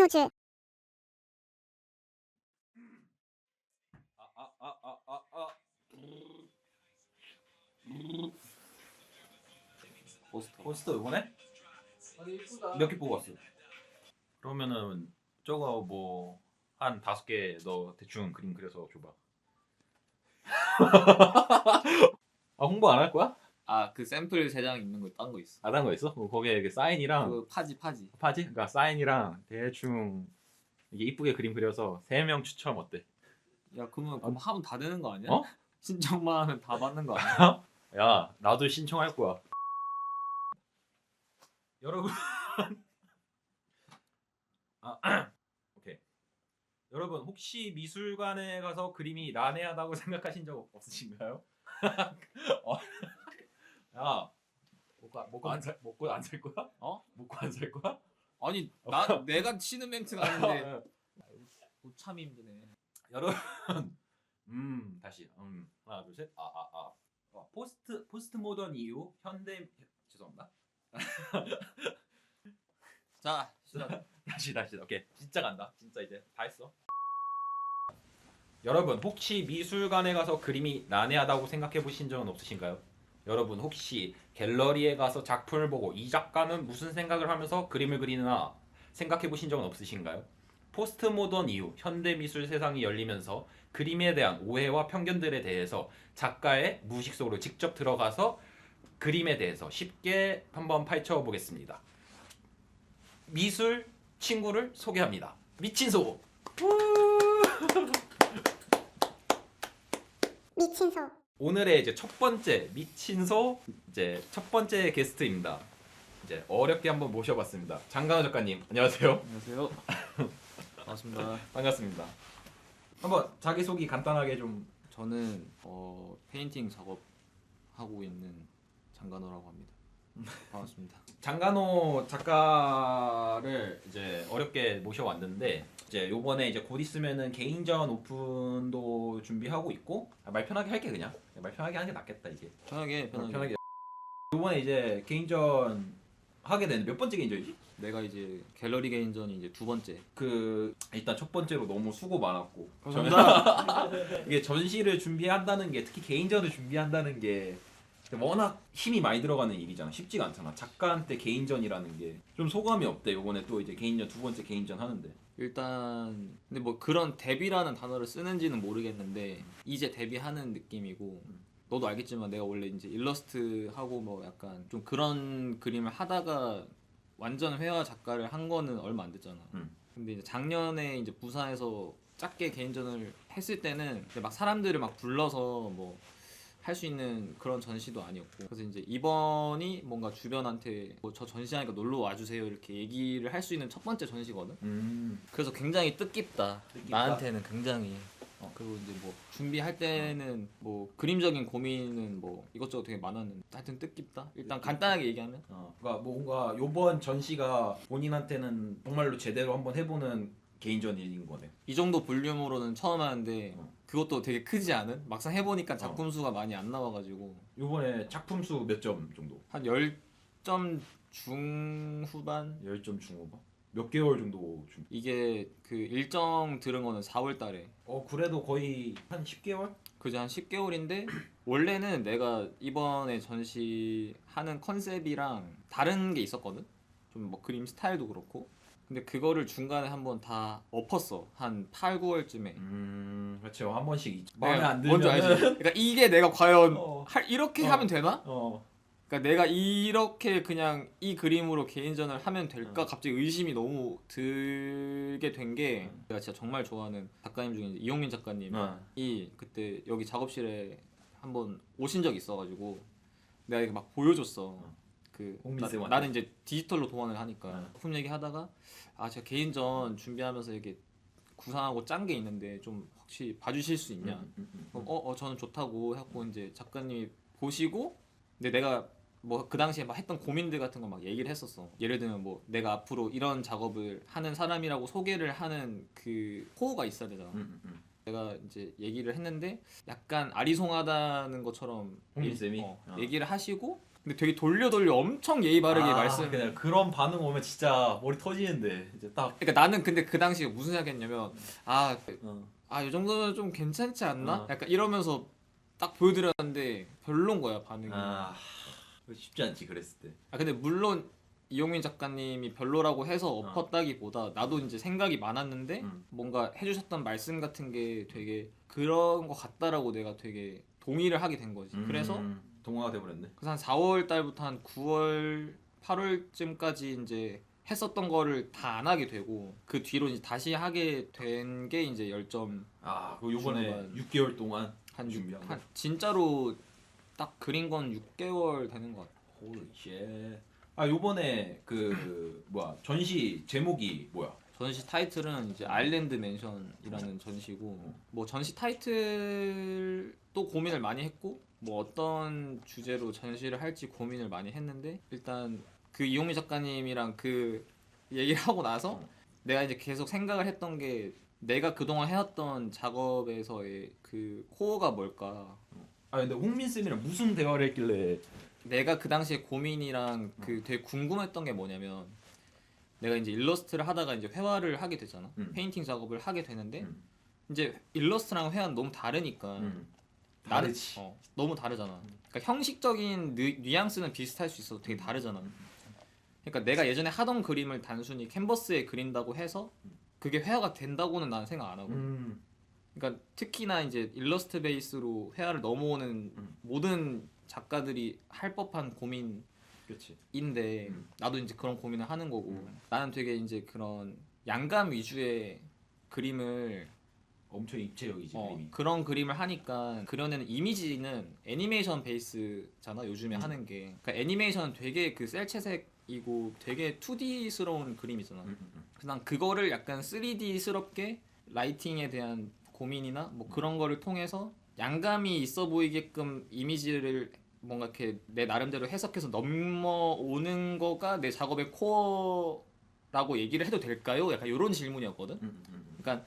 포즈. 포스터 이번에? 아니 이쁘다. 몇 개 뽑았어? 그러면은 저거 뭐 한 5개 너 대충 그림 그려서 줘봐. 아 홍보 안 할 거야? 아그 샘플 3장 있는 거 딴 거 있어. 안 한 거 있어? 거기에 이렇게 사인이랑 그 파지. 파지? 그러니까 사인이랑 대충 이게 이쁘게 그림 그려서 3명 추첨 어때? 야 그럼 하면 다 되는 거 아니야? 어? 신청만 하면 다 받는 거 아니야? 야 나도 신청할 거야. 여러분 오케이. 여러분 혹시 미술관에 가서 그림이 난해하다고 생각하신 적 없으신가요? 야 먹고 안 살 거야? 어? 먹고 안 살 거야? 아니 내가 치는 멘트가 아닌데 못 참이 힘드네. 여러분 다시 하나 둘 셋 포스트 모던 이후 현대 죄송합니다. 자 시작. 다시 오케이 진짜 간다. 진짜 이제 다 했어. 여러분 혹시 미술관에 가서 그림이 난해하다고 생각해 보신 적은 없으신가요? 여러분 혹시 갤러리에 가서 작품을 보고 이 작가는 무슨 생각을 하면서 그림을 그리나 생각해 보신 적은 없으신가요? 포스트 모던 이후 현대 미술 세상이 열리면서 그림에 대한 오해와 편견들에 대해서 작가의 무의식 속으로 직접 들어가서 그림에 대해서 쉽게 한번 파헤쳐 보겠습니다. 미술 친구를 소개합니다. 미친소. 미친소. 오늘의 이제 첫 번째 미친소 이제 첫 번째 게스트입니다. 이제 어렵게 한번 모셔봤습니다. 장강호 작가님 안녕하세요. 안녕하세요. 반갑습니다. 반갑습니다. 한번 자기 소개 간단하게 좀. 저는 페인팅 작업하고 있는 장간호라고 합니다. 반갑습니다. 장간호 작가를 이제 어렵게 모셔왔는데 이제 요번에 이제 곧 있으면은 개인전 오픈도 준비하고 있고 말 편하게 할게 그냥 말 편하게 하는 게 낫겠다 이제 편하게. 요번에 이제 개인전 하게 되는 몇 번째 개인전이지? 내가 이제 갤러리 개인전이 이제 2번째. 그 일단 첫 번째로 너무 수고 많았고 감사합니다. 이게 전시를 준비한다는 게 특히 개인전을 준비한다는 게 워낙 힘이 많이 들어가는 일이잖아. 쉽지가 않잖아. 작가한테 개인전이라는 게 좀 소감이 없대. 요번에 또 이제 개인전 2번째 개인전 하는데 일단 근데 뭐 그런 데뷔라는 단어를 쓰는지는 모르겠는데 이제 데뷔하는 느낌이고 너도 알겠지만 내가 원래 이제 일러스트 하고 뭐 약간 좀 그런 그림을 하다가 완전 회화 작가를 한 거는 얼마 안 됐잖아. 근데 이제 작년에 이제 부산에서 작게 개인전을 했을 때는 막 사람들을 막 불러서 뭐 할 수 있는 그런 전시도 아니었고 그래서 이제 이번이 뭔가 주변한테 뭐 저 전시하니까 놀러 와주세요 이렇게 얘기를 할 수 있는 첫 번째 전시거든. 그래서 굉장히 뜻깊다. 나한테는 굉장히. 그리고 이제 뭐 준비할 때는 뭐 그림적인 고민은 뭐 이것저것 되게 많았는데 하여튼 뜻깊다. 일단 간단하게 얘기하면 그러니까 뭔가 요번 전시가 본인한테는 정말로 제대로 한번 해보는 개인전인 거네. 이 정도 볼륨으로는 처음 하는데 그것도 되게 크지 않은? 막상 해보니까 작품 수가 많이 안 나와가지고 요번에 작품 수 몇 점 정도? 한 10점 중후반? 10점 중후반? 몇 개월 정도 준비? 이게 그 일정 들은 거는 4월 달에 그래도 거의 한 10개월? 그저 한 10개월인데 원래는 내가 이번에 전시하는 컨셉이랑 다른 게 있었거든? 좀 뭐 그림 스타일도 그렇고 근데 그거를 중간에 한번 다 엎었어. 한 8, 9월쯤에. 그렇죠. 한 번씩 마음에 안 들면 뭔지 알지? 그러니까 이게 내가 과연 이렇게 어. 하면 되나? 어. 그러니까 내가 이렇게 그냥 이 그림으로 개인전을 하면 될까? 갑자기 의심이 너무 들게 된 게 내가 진짜 정말 좋아하는 작가님 중에 이용민 작가님이 그때 여기 작업실에 한번 오신 적이 있어가지고 내가 이렇게 막 보여줬어. 나는 이제 디지털로 동원을 하니까 작품 얘기하다가 제가 개인전 준비하면서 이렇게 구상하고 짠 게 있는데 좀 혹시 봐주실 수 있냐? 저는 좋다고 해갖고 이제 작가님이 보시고 근데 내가 뭐 그 당시에 막 했던 고민들 같은 거 막 얘기를 했었어. 예를 들면 뭐 내가 앞으로 이런 작업을 하는 사람이라고 소개를 하는 그 호가 있어야 되잖아. 내가 이제 얘기를 했는데 약간 아리송하다는 것처럼 홍민쌤이 얘기를 하시고 근데 되게 돌려 엄청 예의 바르게 말씀. 그냥 그런 반응 오면 진짜 머리 터지는데 이제 딱. 그러니까 나는 근데 그 당시에 무슨 생각했냐면 아 어. 이 정도면 좀 괜찮지 않나? 어. 약간 이러면서 딱 보여드렸는데 별론 거야 반응이. 쉽지 않지 그랬을 때. 근데 물론 이용민 작가님이 별로라고 해서 엎었다기보다 나도 이제 생각이 많았는데 뭔가 해주셨던 말씀 같은 게 되게 그런 거 같다라고 내가 되게 동의를 하게 된 거지. 그래서 동화가 돼버렸네. 그래서 한 4월 달부터 한 9월 8월쯤까지 이제 했었던 거를 다 안 하게 되고 그 뒤로 이제 다시 하게 된 게 이제 열점. 그 요번에 중반. 6개월 동안 한 준비한 거. 진짜로 딱 그린 건 6개월 되는 것 같아. 홀리 쉣. 요번에 그 뭐야 전시 제목이 뭐야? 전시 타이틀은 이제 아일랜드 맨션이라는 전시고 뭐 전시 타이틀도 고민을 많이 했고 뭐 어떤 주제로 전시를 할지 고민을 많이 했는데 일단 그 이용미 작가님이랑 그 얘기를 하고 나서 내가 이제 계속 생각을 했던 게 내가 그동안 해왔던 작업에서의 그 코어가 뭘까. 근데 홍민 쌤이랑 무슨 대화를 했길래? 내가 그 당시에 고민이랑 그 되게 궁금했던 게 뭐냐면 내가 이제 일러스트를 하다가 이제 회화를 하게 되잖아. 페인팅 작업을 하게 되는데 이제 일러스트랑 회화는 너무 다르니까 다르지. 너무 다르잖아. 그러니까 형식적인 뉘앙스는 비슷할 수 있어도 되게 다르잖아. 그러니까 내가 예전에 하던 그림을 단순히 캔버스에 그린다고 해서 그게 회화가 된다고는 나는 생각 안 하고. 그러니까 특히나 이제 일러스트 베이스로 회화를 넘어오는 모든 작가들이 할 법한 고민인데 나도 이제 그런 고민을 하는 거고. 나는 되게 이제 그런 양감 위주의 그림을 엄청 입체적이지 그림이. 그런 그림을 하니까 그려내는 이미지는 애니메이션 베이스잖아 요즘에 하는 게. 그러니까 애니메이션은 되게 그 셀체색이고 되게 2D스러운 그림이잖아. 그래서 난 그거를 약간 3D스럽게 라이팅에 대한 고민이나 뭐 그런 거를 통해서 양감이 있어 보이게끔 이미지를 뭔가 이렇게 내 나름대로 해석해서 넘어오는 거가 내 작업의 코어라고 얘기를 해도 될까요? 약간 이런 질문이었거든. 그러니까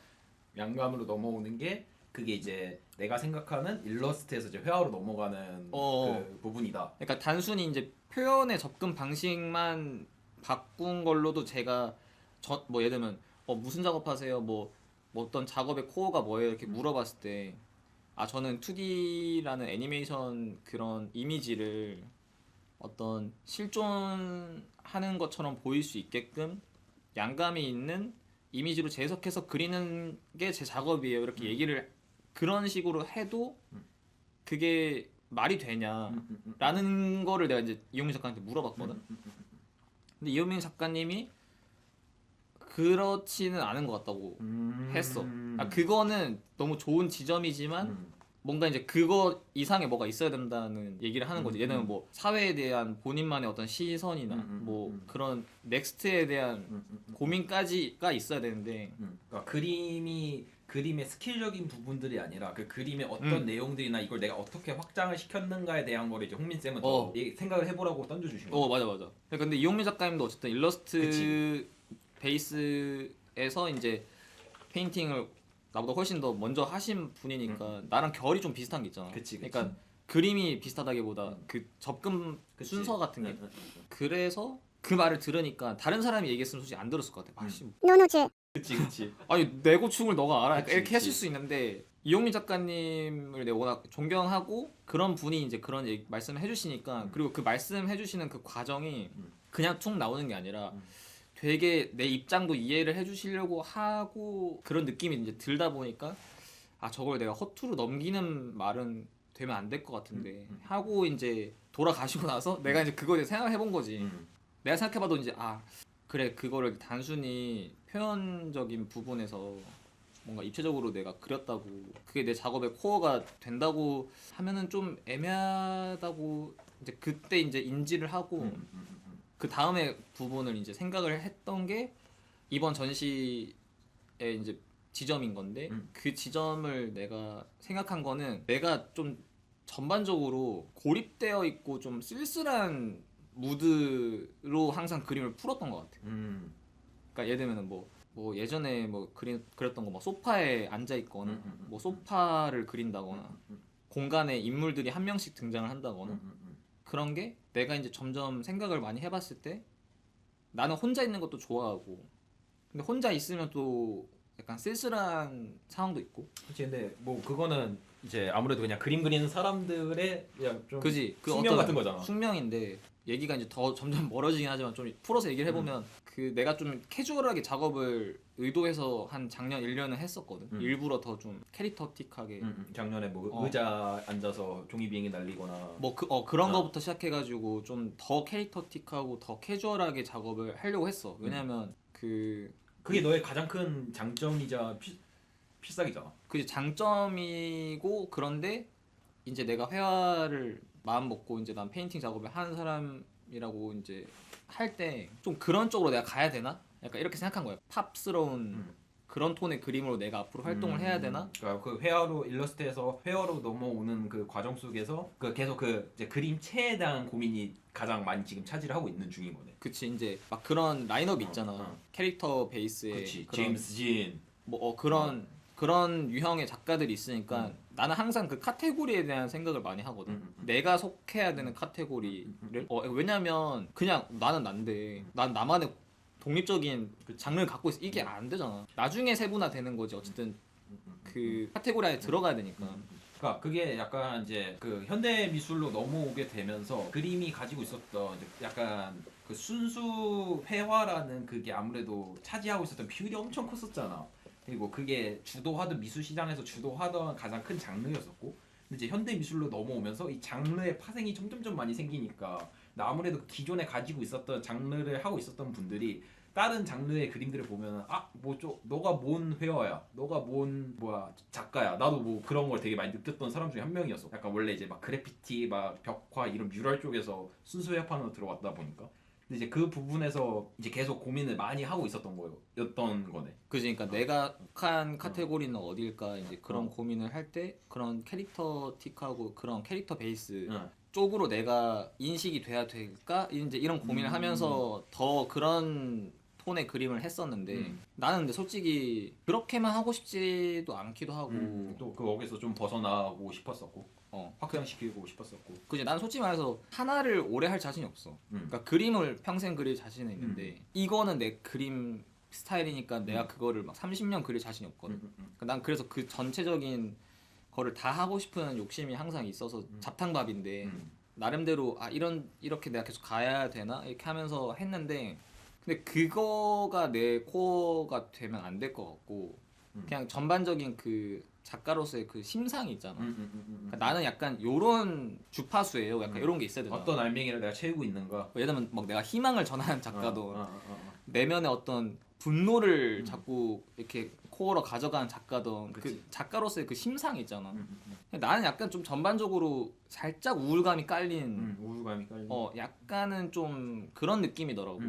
양감으로 넘어오는 게 그게 이제 내가 생각하는 일러스트에서 이제 회화로 넘어가는 그 부분이다. 그러니까 단순히 이제 표현의 접근 방식만 바꾼 걸로도 제가 뭐 예를 들면 무슨 작업하세요? 뭐 어떤 작업의 코어가 뭐예요? 이렇게 물어봤을 때 저는 2D라는 애니메이션 그런 이미지를 어떤 실존하는 것처럼 보일 수 있게끔 양감이 있는 이미지로 재해석해서 그리는 게 제 작업이에요. 이렇게 얘기를 그런 식으로 해도 그게 말이 되냐라는 거를 내가 이제 이용민 작가한테 물어봤거든. 근데 이용민 작가님이 그렇지는 않은 것 같다고 했어. 그거는 너무 좋은 지점이지만 뭔가 이제 그거 이상의 뭐가 있어야 된다는 얘기를 하는 거지. 얘는 뭐 사회에 대한 본인만의 어떤 시선이나 뭐 그런 넥스트에 대한 고민까지가 있어야 되는데 그러니까 그림의 스킬적인 부분들이 아니라 그 그림의 어떤 내용들이나 이걸 내가 어떻게 확장을 시켰는가에 대한 거를 이제 홍민 쌤은 더 생각을 해보라고 던져주신 거예요. 맞아. 근데 이용민 작가님도 어쨌든 일러스트 베이스에서 이제 페인팅을 나보다 훨씬 더 먼저 하신 분이니까 나랑 결이 좀 비슷한 게 있잖아. 그치. 그러니까 그림이 비슷하다기보다 그 접근 순서 같은 게. 그래서 그 말을 들으니까 다른 사람이 얘기했으면 솔직히 안 들었을 것 같아. 노노즈. 그치. 아니 내 고충을 너가 알아. 그치, 이렇게 그치. 했을 수 있는데 이용민 작가님을 내가 워낙 존경하고 그런 분이 이제 그런 말씀을 해주시니까 그리고 그 말씀해주시는 그 과정이 그냥 툭 나오는 게 아니라 되게 내 입장도 이해를 해주시려고 하고 그런 느낌이 이제 들다 보니까 저걸 내가 허투루 넘기는 말은 되면 안 될 것 같은데 하고 이제 돌아가시고 나서 내가 이제 그거에 대해 생각을 해본 거지. 내가 생각해봐도 이제 그래 그거를 단순히 표현적인 부분에서 뭔가 입체적으로 내가 그렸다고 그게 내 작업의 코어가 된다고 하면은 좀 애매하다고 이제 그때 이제 인지를 하고 그 다음에 부분을 이제 생각을 했던 게 이번 전시의 이제 지점인 건데 그 지점을 내가 생각한 거는 내가 좀 전반적으로 고립되어 있고 좀 쓸쓸한 무드로 항상 그림을 풀었던 것 같아. 그러니까 예를 들면은 뭐 예전에 뭐 그렸던 거 뭐 소파에 앉아 있거나 뭐 소파를 그린다거나 공간에 인물들이 한 명씩 등장을 한다거나 그런 게 내가 이제 점점 생각을 많이 해봤을 때 나는 혼자 있는 것도 좋아하고 근데 혼자 있으면 또 약간 쓸쓸한 상황도 있고 그치. 근데 뭐 그거는 이제 아무래도 그냥 그림 그리는 사람들의 그냥 좀 그지 그 숙명 어떤 같은 거잖아. 숙명인데 얘기가 이제 더 점점 멀어지긴 하지만 좀 풀어서 얘기를 해보면 그 내가 좀 캐주얼하게 작업을 의도해서 한 작년 1년은 했었거든. 일부러 더 좀 캐릭터틱하게 작년에 뭐 의자 앉아서 종이 비행기 날리거나 뭐 그런 거부터 시작해가지고 좀 더 캐릭터틱하고 더 캐주얼하게 작업을 하려고 했어. 왜냐면 그게 너의 가장 큰 장점이자 필살기잖아. 그게 장점이고 그런데 이제 내가 회화를 마음 먹고 이제 난 페인팅 작업을 하는 사람이라고 이제 할 때 좀 그런 쪽으로 내가 가야 되나? 약간 이렇게 생각한 거야. 팝스러운 그런 톤의 그림으로 내가 앞으로 활동을 해야 되나? 그러니까 그 회화로 일러스트에서 회화로 넘어오는 그 과정 속에서 그 계속 그 이제 그림체에 대한 고민이 가장 많이 지금 차지를 하고 있는 중인 거네. 그치 이제 막 그런 라인업이 있잖아. 어. 캐릭터 베이스의 그렇지. 그런 제임스 진. 뭐 그런 유형의 작가들이 있으니까 나는 항상 그 카테고리에 대한 생각을 많이 하거든. 내가 속해야 되는 카테고리를 왜냐면 그냥 나는 난데 난 나만의 독립적인 그 장르를 갖고 있어. 이게 안 되잖아. 나중에 세분화 되는 거지. 어쨌든 그 카테고리 안에 들어가야 되니까. 그러니까 그게 약간 이제 그 현대 미술로 넘어오게 되면서 그림이 가지고 있었던 이제 약간 그 순수 회화라는 그게 아무래도 차지하고 있었던 비율이 엄청 컸었잖아. 그리고 그게 주도하던 미술 시장에서 주도하던 가장 큰 장르였었고, 근데 이제 현대 미술로 넘어오면서 이 장르의 파생이 점점점 많이 생기니까 아무래도 기존에 가지고 있었던 장르를 하고 있었던 분들이 다른 장르의 그림들을 보면 너가 뭔 회화야, 너가 뭔 뭐야 작가야, 나도 뭐 그런 걸 되게 많이 느꼈던 사람 중에 한 명이었어. 약간 원래 이제 막 그래피티, 막 벽화 이런 뮤럴 쪽에서 순수 회화판으로 들어왔다 보니까. 근데 이제 그 부분에서 이제 계속 고민을 많이 하고 있었던 거였던 거네. 그지, 그러니까 내가 속한 카테고리는 어딜까 이제 그런 고민을 할 때 그런 캐릭터틱하고 그런 캐릭터 베이스 쪽으로 내가 인식이 돼야 될까 이제 이런 고민을 하면서 더 그런 톤의 그림을 했었는데 나는 근데 솔직히 그렇게만 하고 싶지도 않기도 하고 또 거기서 좀 벗어나고 싶었었고 확장시키고 싶었었고. 그지, 나는 솔직히 말해서 하나를 오래 할 자신이 없어. 그러니까 그림을 평생 그릴 자신은 있는데 이거는 내 그림 스타일이니까 내가 그거를 막 30년 그릴 자신이 없거든. 그러니까 난 그래서 그 전체적인 거를 다 하고 싶은 욕심이 항상 있어서 잡탕밥인데 나름대로 이렇게 내가 계속 가야 되나 이렇게 하면서 했는데 근데 그거가 내 코어가 되면 안 될 것 같고 그냥 전반적인 그 작가로서의 그 심상이 있잖아. 그러니까 나는 약간 요런 주파수예요. 약간 이런 게 있어야 되잖아. 어떤 알맹이를 내가 채우고 있는가. 예를 들면 막 내가 희망을 전하는 작가도 내면의 어떤 분노를 자꾸 이렇게 코어로 가져가는 작가든 그 작가로서의 그 심상이 있잖아. 나는 약간 좀 전반적으로 살짝 우울감이 깔린 우울감이 깔린. 약간은 좀 그런 느낌이더라고.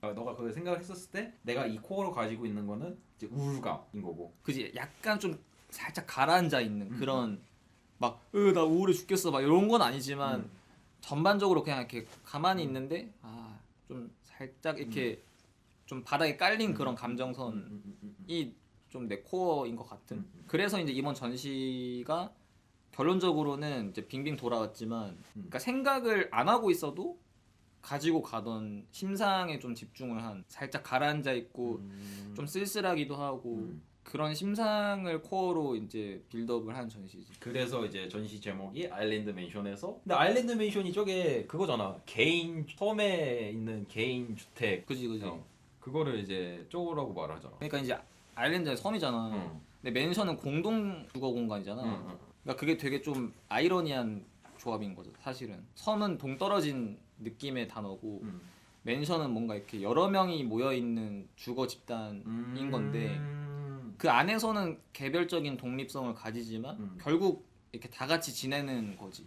너가 그 생각을 했었을 때 내가 이 코어로 가지고 있는 거는 이제 우울감인 거고. 그지, 약간 좀 살짝 가라앉아 있는 그런 막 나 우울해 죽겠어 막 이런 건 아니지만 전반적으로 그냥 이렇게 가만히 있는데 좀 살짝 이렇게 좀 바닥에 깔린 그런 감정선이 좀 내 코어인 것 같은. 그래서 이제 이번 전시가 결론적으로는 이제 빙빙 돌아왔지만 그러니까 생각을 안 하고 있어도 가지고 가던 심상에 좀 집중을 한 살짝 가라앉아 있고 좀 쓸쓸하기도 하고 그런 심상을 코어로 이제 빌드업을 한 전시지. 그래서 이제 전시 제목이 아일랜드 맨션에서. 근데 아일랜드 맨션이 저게 그거잖아. 개인 섬에 있는 개인 주택. 그지. 그거를 이제 쪼라고 말을 하잖아. 그러니까 이제 아일랜드의 섬이잖아. 근데 맨션은 공동 주거 공간이잖아. 그러니까 그게 되게 좀 아이러니한 조합인 거죠. 사실은 섬은 동떨어진 느낌의 단어고 맨션은 뭔가 이렇게 여러 명이 모여 있는 주거 집단인 건데 그 안에서는 개별적인 독립성을 가지지만 결국 이렇게 다 같이 지내는 거지.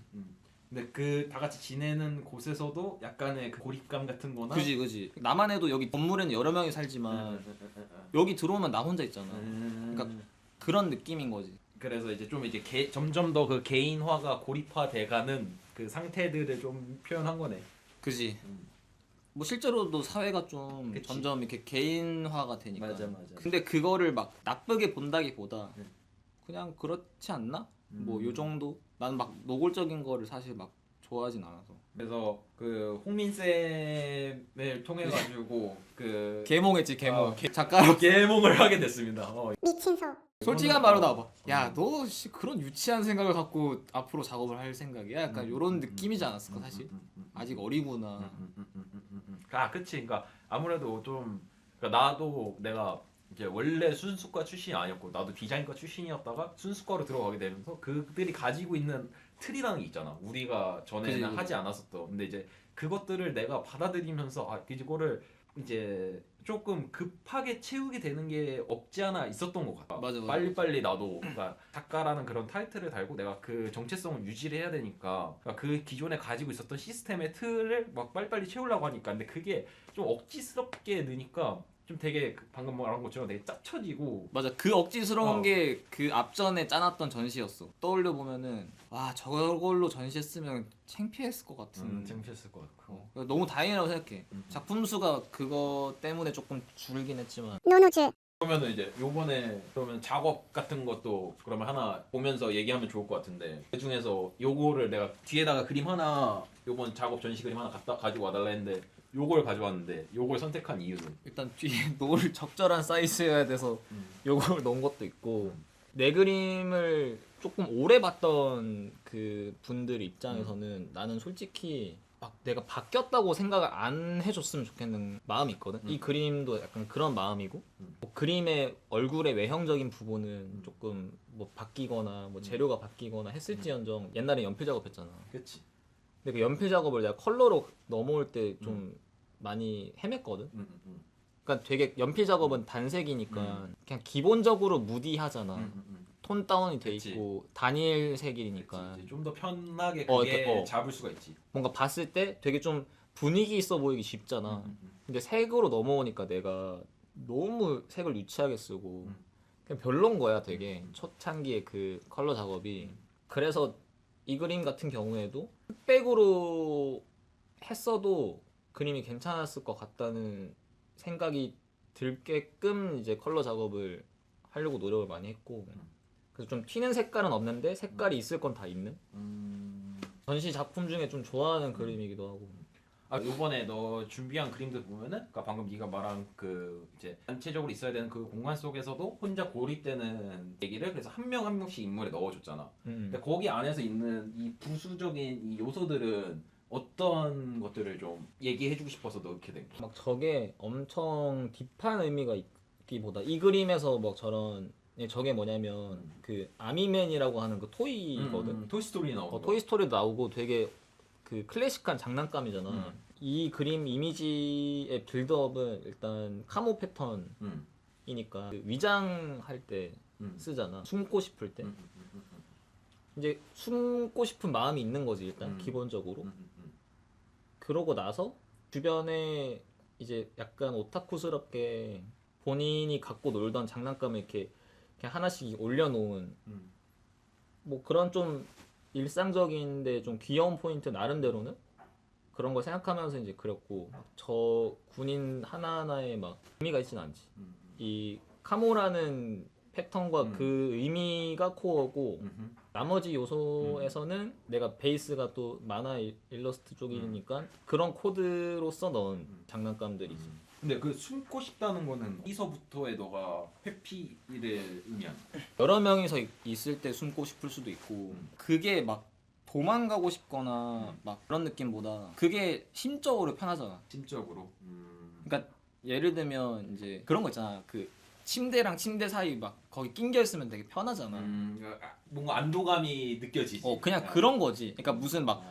근데 그 다 같이 지내는 곳에서도 약간의 그 고립감 같은 거나. 그지. 나만 해도 여기 건물에는 여러 명이 살지만 여기 들어오면 나 혼자 있잖아. 그러니까 그런 느낌인 거지. 그래서 이제 좀 이제 점점 더 그 개인화가 고립화돼가는 그 상태들을 좀 표현한 거네. 그지. 뭐 실제로도 사회가 좀 그치. 점점 이렇게 개인화가 되니까. 맞아. 근데 그거를 막 나쁘게 본다기보다 그냥 그렇지 않나? 뭐 요 정도. 나는 막 노골적인 거를 사실 막 좋아하진 않아서. 그래서 그 홍민 쌤을 통해 가지고 그 개몽했지 개몽. 어. 작가로. 계몽을 하게 됐습니다. 솔직한 말로 나와봐. 야, 너 그런 유치한 생각을 갖고 앞으로 작업을 할 생각이야? 약간 이런 느낌이지 않았을까 사실? 아직 어리구나. 아, 그치. 그러니까 아무래도 좀 그러니까 나도 내가 이제 원래 순수과 출신이 아니었고 나도 디자인과 출신이었다가 순수과로 들어가게 되면서 그들이 가지고 있는 틀이라는 게 있잖아. 우리가 전에는 그치. 하지 않았었던. 근데 이제 그것들을 내가 받아들이면서 아, 이거를 이제 조금 급하게 채우게 되는 게 없지 않아 있었던 것 같아. 맞아. 빨리빨리 나도 그러니까 작가라는 그런 타이틀을 달고 내가 그 정체성을 유지를 해야 되니까 그러니까 그 기존에 가지고 있었던 시스템의 틀을 막 빨리빨리 채우려고 하니까 근데 그게 좀 억지스럽게 느니까 좀 되게 방금 말한 것처럼 되게 짭쳐지고 맞아. 그 억지스러운 어. 게 그 앞전에 짜놨던 전시였어. 떠올려 보면은 와 저걸로 전시했으면 창피했을 것 같은. 창피했을 것 같고 너무 다행이라고 생각해. 음. 작품 수가 그거 때문에 조금 줄긴 했지만. 그러면은 이제 요번에 그러면 작업 같은 것도 그러면 하나 보면서 얘기하면 좋을 것 같은데 그 중에서 요거를 내가 뒤에다가 그림 하나 요번 작업 전시 그림 하나 가지고 와달라 했는데 요걸 가져왔는데 요걸 선택한 이유는 일단 뒤에 놓을 적절한 사이즈여야 돼서 요걸 넣은 것도 있고 내 그림을 조금 오래 봤던 그 분들 입장에서는 나는 솔직히 막 내가 바뀌었다고 생각을 안 해줬으면 좋겠는 마음이 있거든. 이 그림도 약간 그런 마음이고 뭐 그림의 얼굴의 외형적인 부분은 조금 뭐 바뀌거나 뭐 재료가 바뀌거나 했을지언정 옛날에 연필 작업했잖아. 그치 근데 그 연필 작업을 내가 컬러로 넘어올 때 좀 많이 헤맸거든. 그러니까 되게 연필 작업은 단색이니까 그냥 기본적으로 무디하잖아. 톤 다운이 돼 그치. 있고 단일 색이니까 좀 더 편하게 어, 그게 이렇게, 잡을 수가 있지 뭔가 봤을 때 되게 좀 분위기 있어 보이기 쉽잖아. 근데 색으로 넘어오니까 내가 너무 색을 유치하게 쓰고 그냥 별론 거야 되게 초창기에 그 컬러 작업이. 그래서 이 그림 같은 경우에도 흑백으로 했어도 그림이 괜찮았을 것 같다는 생각이 들게끔 이제 컬러 작업을 하려고 노력을 많이 했고 그래서 좀 튀는 색깔은 없는데 색깔이 있을 건 다 있는 전시 작품 중에 좀 좋아하는 그림이기도 하고. 아 요번에 너 준비한 그림들 보면은 그러니까 방금 네가 말한 그 이제 전체적으로 있어야 되는 그 공간 속에서도 혼자 고립되는 얘기를 그래서 한 명 한 명씩 인물에 넣어줬잖아. 근데 거기 안에서 있는 이 부수적인 이 요소들은 어떤 것들을 좀 얘기해주고 싶어서 넣게 된 거야? 막 저게 엄청 딥한 의미가 있기보다 이 그림에서 뭐 저런 저게 뭐냐면 그 아미맨이라고 하는 그 토이거든. 토이스토리 나오는 거. 토이스토리도 나오고 되게 그 클래식한 장난감이잖아. 이 그림 이미지의 빌드업은 일단 카모 패턴이니까 그 위장할 때 쓰잖아. 숨고 싶을 때. 이제 숨고 싶은 마음이 있는 거지 일단 기본적으로. 그러고 나서 주변에 이제 약간 오타쿠스럽게 본인이 갖고 놀던 장난감을 이렇게 그냥 하나씩 올려놓은 뭐 그런 좀 일상적인데 좀 귀여운 포인트 나름대로는 그런 걸 생각하면서 이제 그렸고 저 군인 하나하나에 막 의미가 있진 않지. 이 카모라는 패턴과 그 의미가 코어고 나머지 요소에서는 내가 베이스가 또 만화 일러스트 쪽이니까 그런 코드로서 넣은 장난감들이지. 근데 그 숨고 싶다는 거는 어디서부터의 너가 회피를 의미하는 거야? 여러 명이서 있을 때 숨고 싶을 수도 있고 그게 막 도망가고 싶거나 막 그런 느낌보다 그게 심적으로 편하잖아. 심적으로. 그러니까 예를 들면 이제 그런 거 있잖아. 그 침대랑 침대 사이 막 거기 낑겨 있으면 되게 편하잖아. 뭔가 안도감이 느껴지지. 그냥 그런 거지. 그러니까 무슨 막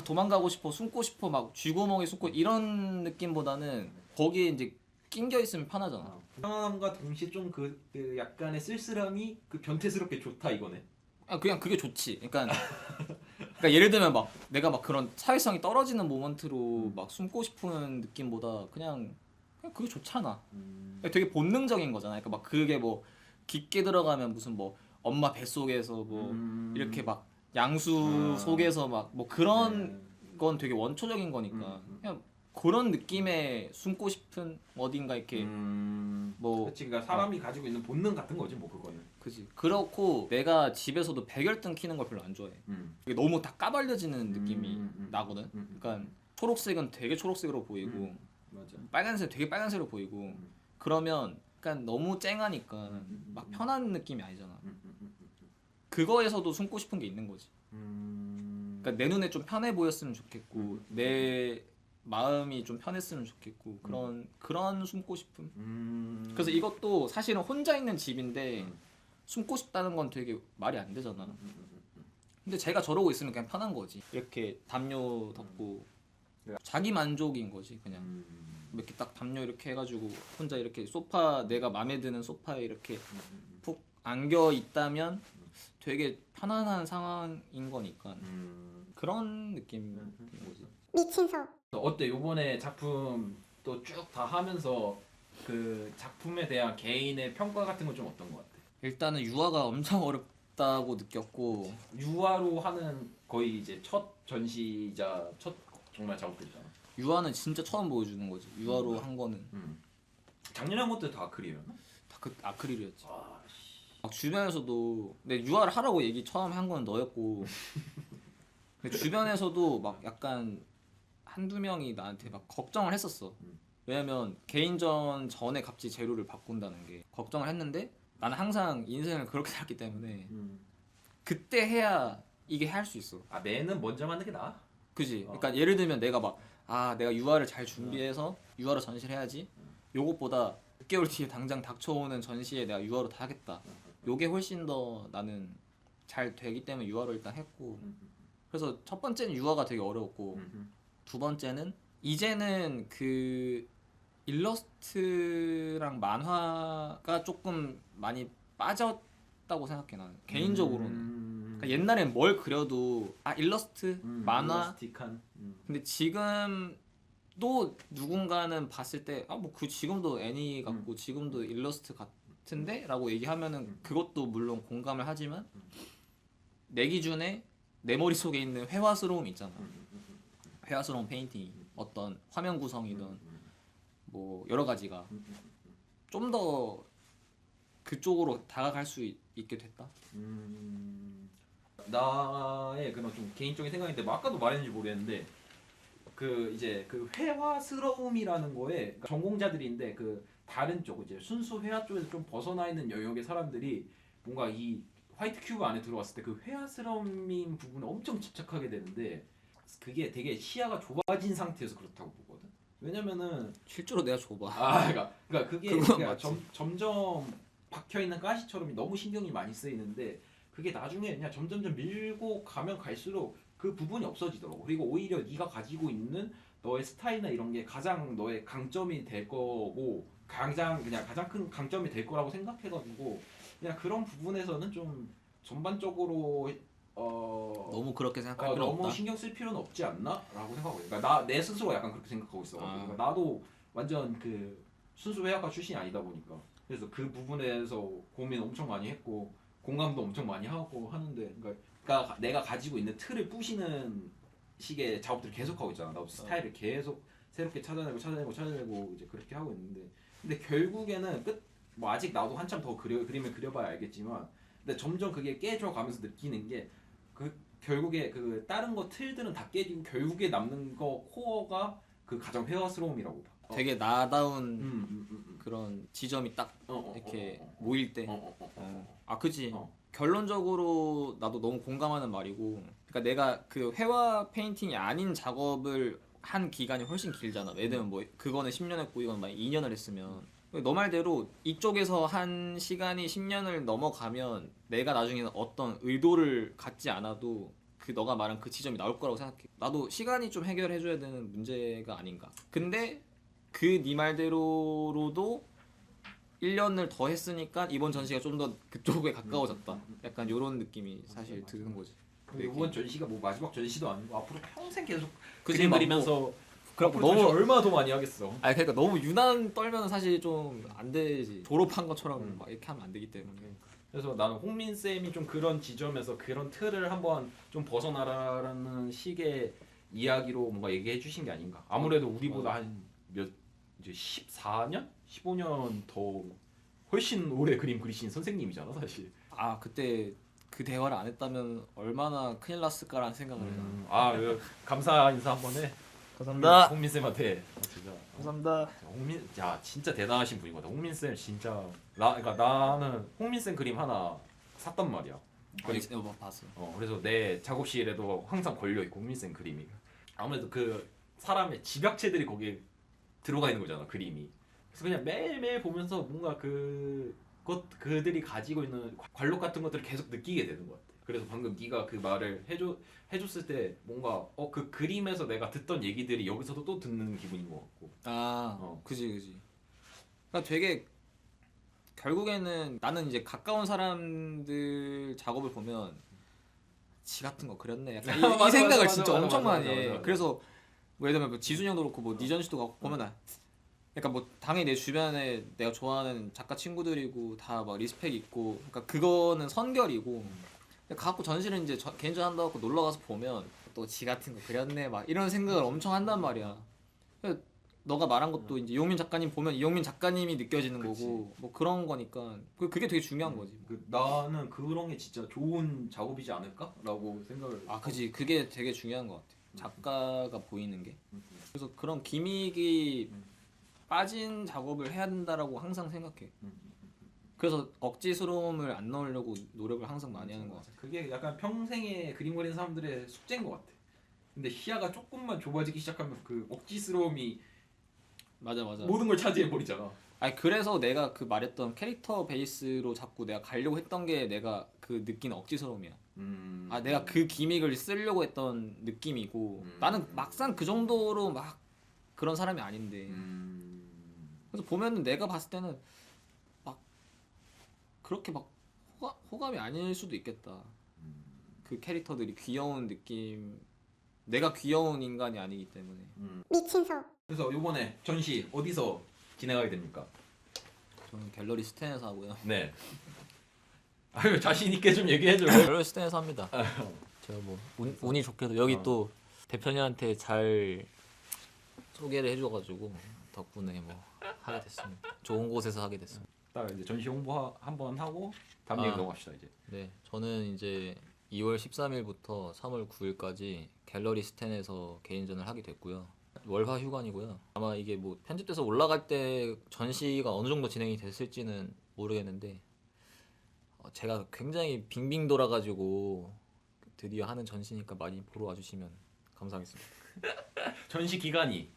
도망가고 싶어, 숨고 싶어, 막 쥐구멍에 숨고 이런 느낌보다는 거기에 이제 낑겨 있으면 편하잖아. 편안함과 동시에 좀 그 약간의 쓸쓸함이 그 변태스럽게 좋다 이거네. 그냥 그게 좋지. 그러니까 예를 들면 막 내가 막 그런 사회성이 떨어지는 모먼트로 막 숨고 싶은 느낌보다 그냥 그게 좋잖아. 되게 본능적인 거잖아. 그러니까 막 그게 뭐 깊게 들어가면 무슨 뭐 엄마 뱃속에서 뭐 이렇게 막 양수 속에서 막 뭐 그런 건 되게 원초적인 거니까 그냥 그런 느낌에 숨고 싶은 어딘가 이렇게 뭐 그렇지. 그러니까 사람이 가지고 있는 본능 같은 거지 뭐 그거는. 그지. 그렇고 내가 집에서도 백열등 켜는 걸 별로 안 좋아해. 이게 너무 다 까발려지는 느낌이 나거든. 그러니까 초록색은 되게 초록색으로 보이고 맞아. 빨간색 되게 빨간색으로 보이고 그러면 약간 너무 쨍하니까 막 편한 느낌이 아니잖아. 그거에서도 숨고 싶은 게 있는 거지. 그러니까 내 눈에 좀 편해 보였으면 좋겠고 내 마음이 좀 편했으면 좋겠고 그런 숨고 싶음. 그래서 이것도 사실은 혼자 있는 집인데 숨고 싶다는 건 되게 말이 안 되잖아. 근데 제가 저러고 있으면 그냥 편한 거지. 이렇게 담요 덮고 자기 만족인 거지 그냥. 이렇게 딱 담요 이렇게 해가지고 혼자 이렇게 소파 내가 마음에 드는 소파에 이렇게 푹 안겨 있다면 되게 편안한 상황인 거니까 그런 느낌인 거지. 미친소. 어때? 요번에 작품 또 쭉 다 하면서 그 작품에 대한 개인의 평가 같은 건 좀 어떤 것 같아? 일단은 유아가 엄청 어렵다고 느꼈고 유아로 하는 거의 이제 첫 전시이자 첫 정말 작업들이잖아. 유아는 진짜 처음 보여주는 거지. 유아로 한 거는 작년에 한 것도 다 아크릴이었나? 다 그 아크릴이었지. 아, 씨. 막 주변에서도 근데 유아를 하라고 얘기 처음 한 건 너였고 근데 주변에서도 막 약간 한두 명이 나한테 막 걱정을 했었어. 왜냐면 개인전 전에 갑자기 재료를 바꾼다는 게 걱정을 했는데 나는 항상 인생을 그렇게 살았기 때문에 그때 해야 이게 할 수 있어. 아, 매는 먼저 만든 게 나아? 그지? 그러니까 예를 들면 내가 막 내가 유아를 잘 준비해서 유아로 전시를 해야지. 요것보다 6개월 뒤에 당장 닥쳐오는 전시에 내가 유아로 다 하겠다. 요게 훨씬 더 나는 잘 되기 때문에 유아로 일단 했고. 그래서 첫 번째는 유아가 되게 어려웠고 두 번째는 이제는 그 일러스트랑 만화가 조금 많이 빠졌다고 생각해 나는 개인적으로는. 그러니까 옛날엔 뭘 그려도 일러스트, 만화. 일러스틱한. 근데 지금도 누군가는 봤을 때 뭐 그 지금도 애니 같고 지금도 일러스트 같은데? 라고 얘기하면은 그것도 물론 공감을 하지만 내 기준에 내 머릿속에 있는 회화스러움이 있잖아. 회화스러운 페인팅이 어떤 화면 구성이든 뭐 여러 가지가 좀 더 그쪽으로 다가갈 수 있게 됐다. 나의 그런 좀 개인적인 생각인데 뭐 아까도 말했는지 모르겠는데 그 이제 그 회화스러움이라는 거에 그러니까 전공자들인데 그 다른 쪽 이제 순수 회화 쪽에서 좀 벗어나 있는 영역의 사람들이 뭔가 이 화이트 큐브 안에 들어왔을 때 그 회화스러움인 부분에 엄청 집착하게 되는데 그게 되게 시야가 좁아진 상태에서 그렇다고 보거든. 왜냐면은 실제로 내가 좁아. 그러니까 그게 그건 그러니까 맞지. 점점 박혀 있는 가시처럼 너무 신경이 많이 쓰이는데 그게 나중에 그냥 점점점 밀고 가면 갈수록 그 부분이 없어지더라고. 그리고 오히려 네가 가지고 있는 너의 스타일이나 이런 게 가장 너의 강점이 될 거고 가장 큰 강점이 될 거라고 생각해가지고 그냥 그런 부분에서는 좀 전반적으로 너무 그렇게 생각할 필요 너무 없다. 신경 쓸 필요는 없지 않나?라고 생각하고 있어요. 그러니까 내 스스로 약간 그렇게 생각하고 있어. 그러니까 나도 완전 그 순수 회화과 출신이 아니다 보니까 그래서 그 부분에서 고민 엄청 많이 했고 공감도 엄청 많이 하고 하는데 그러니까 내가 가지고 있는 틀을 부시는 식의 작업들을 계속 하고 있잖아. 나도 스타일을 계속 새롭게 찾아내고 이제 그렇게 하고 있는데 근데 결국에는 뭐 아직 나도 한참 더 그림을 그려봐야 알겠지만 근데 점점 그게 깨져가면서 느끼는 게 그 결국에 그 다른 거 틀들은 다 깨지고 결국에 남는 거 코어가 그 가장 회화스러움이라고 봐. 되게 나다운 그런 지점이 딱 이렇게 모일 때. 그치. 결론적으로 나도 너무 공감하는 말이고. 그러니까 내가 그 회화 페인팅이 아닌 작업을 한 기간이 훨씬 길잖아. 예를 들면 뭐 그거는 10년 했고 이건 막 2년을 했으면. 너 말대로 이쪽에서 한 시간이 10년을 넘어가면 내가 나중에는 어떤 의도를 갖지 않아도 그 너가 말한 그 지점이 나올 거라고 생각해. 나도 시간이 좀 해결해줘야 되는 문제가 아닌가. 근데 그 네 말대로로도 1년을 더 했으니까 이번 전시가 좀 더 그쪽에 가까워졌다. 약간 이런 느낌이 사실 드는 거지. 근데 이번 전시가 뭐 마지막 전시도 아니고 앞으로 평생 계속 그치, 그림 막 그리면서 그래갖고 앞으로 전시 너무 얼마나 더 많이 하겠어. 그러니까 너무 유난 떨면 사실 좀 안 되지. 졸업한 것처럼 막 이렇게 하면 안 되기 때문에. 그래서 나는 홍민 쌤이 좀 그런 지점에서 그런 틀을 한번 좀 벗어나라는 식의 이야기로 뭔가 얘기해 주신 게 아닌가. 아무래도 우리보다 한 몇 이제 14년, 15년 더 훨씬 오래 그림 그리신 선생님이잖아 사실. 아 그때 그 대화를 안 했다면 얼마나 큰일 났을까라는 생각을 해요. 감사 인사 한번 해. 감사합니다. 홍민 쌤한테. 진짜. 감사합니다. 홍민 야 진짜 대단하신 분이거든. 홍민 쌤 진짜 그러니까 나는 홍민 쌤 그림 하나 샀단 말이야. 아니 봤어. 그래서 내 작업실에도 항상 걸려 있고 홍민 쌤 그림이. 아무래도 그 사람의 집약체들이 거기에 들어가 있는 거잖아 그림이. 그래서 그냥 매일매일 보면서 뭔가 그들이 가지고 있는 관록 같은 것들을 계속 느끼게 되는 것 같아. 그래서 방금 네가 그 말을 해줬을 때 뭔가 그 그림에서 내가 듣던 얘기들이 여기서도 또 듣는 기분인 것 같고. 그지. 그러니까 되게 결국에는 나는 이제 가까운 사람들 작업을 보면 지 같은 거 그렸네. 약간 이 생각을 진짜 엄청 많이 해. 맞아. 그래서 뭐 예를 들면 뭐 지순이 형도 그렇고 뭐 니전씨도 갖고 보면 그러니까 뭐 당연히 내 주변에 내가 좋아하는 작가 친구들이고 다 막 리스펙 있고 그러니까 그거는 선결이고 갖고 전시를 이제 개인전 한다고 놀러 가서 보면 또 지 같은 거 그렸네 막 이런 생각을 엄청 한단 말이야. 너가 말한 것도 이제 이용민 작가님 보면 이용민 작가님이 느껴지는 그치. 거고 뭐 그런 거니까 그게 되게 중요한 거지. 나는 그런 게 진짜 좋은 작업이지 않을까라고 생각을. 그지. 그게 되게 중요한 것 같아. 작가가 보이는 게. 그래서 그런 기믹이 빠진 작업을 해야 된다라고 항상 생각해. 그래서 억지스러움을 안 넣으려고 노력을 항상 많이 하는 것 같아. 그게 약간 평생에 그림 그리는 사람들의 숙제인 것 같아. 근데 시야가 조금만 좁아지기 시작하면 그 억지스러움이 맞아. 모든 걸 차지해 버리잖아. 아니 그래서 내가 그 말했던 캐릭터 베이스로 자꾸 내가 가려고 했던 게 내가 그 느낀 억지스러움이야. 내가 그 기믹을 쓰려고 했던 느낌이고 나는 막상 그 정도로 막 그런 사람이 아닌데. 그래서 보면은 내가 봤을 때는 막 그렇게 막 호감이 아닐 수도 있겠다. 그 캐릭터들이 귀여운 느낌. 내가 귀여운 인간이 아니기 때문에. 미친소. 그래서 이번에 전시 어디서 진행하게 됩니까? 저는 갤러리 스탠에서 하고요. 네. 아유 자신 있게 좀 얘기해줘. 갤러리 스탠에서 합니다. 제가 뭐 운이 좋게도 여기 또 대표님한테 잘 소개를 해줘가지고 덕분에 뭐 하게 됐습니다. 좋은 곳에서 하게 됐습니다. 딱 이제 전시 홍보 한번 하고 다음 얘기 넘어갑시다 이제. 네, 저는 이제 2월 13일부터 3월 9일까지 갤러리 스탠에서 개인전을 하게 됐고요. 월화 휴관이고요. 아마 이게 뭐 편집돼서 올라갈 때 전시가 어느 정도 진행이 됐을지는 모르겠는데 제가 굉장히 빙빙 돌아가지고 드디어 하는 전시니까 많이 보러 와주시면 감사하겠습니다. 전시 기간이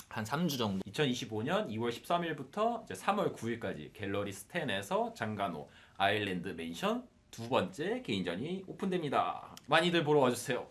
한 3주 정도. 2025년 2월 13일부터 이제 3월 9일까지 갤러리 스탠에서 장간호 아일랜드 맨션 두 번째 개인전이 오픈됩니다. 많이들 보러 와주세요.